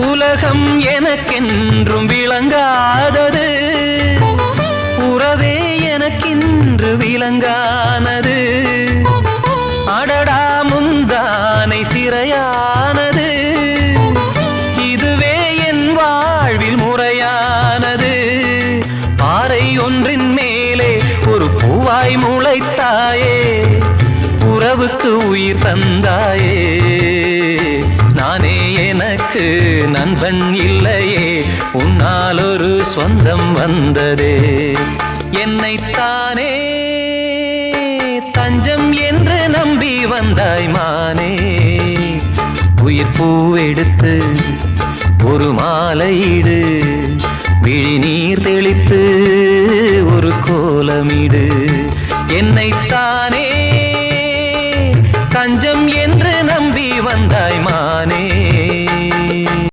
உலகம் எனக்கென்றும் விளங்காதது, உறவே எனக்கின்று விளங்கானது. அடடா முந்தானை சிறையானது, இதுவே என் வாழ்வில் முறையானது. பாறை ஒன்றின் மேலே ஒரு பூவாய் முளைத்தாயே, உறவுக்கு உயிர் தந்தாயே. நானே எனக்கு நண்பன் இல்லையே, உன்னால் ஒரு சொந்தம் வந்ததே. என்னைத்தானே தஞ்சம் என்று நம்பி வந்தாய் மானே. உயிர் பூவெடுத்து ஒரு மாலையிடு, விழி நீர் தெளித்து ஒரு கோலமிடு. என்னைத்தானே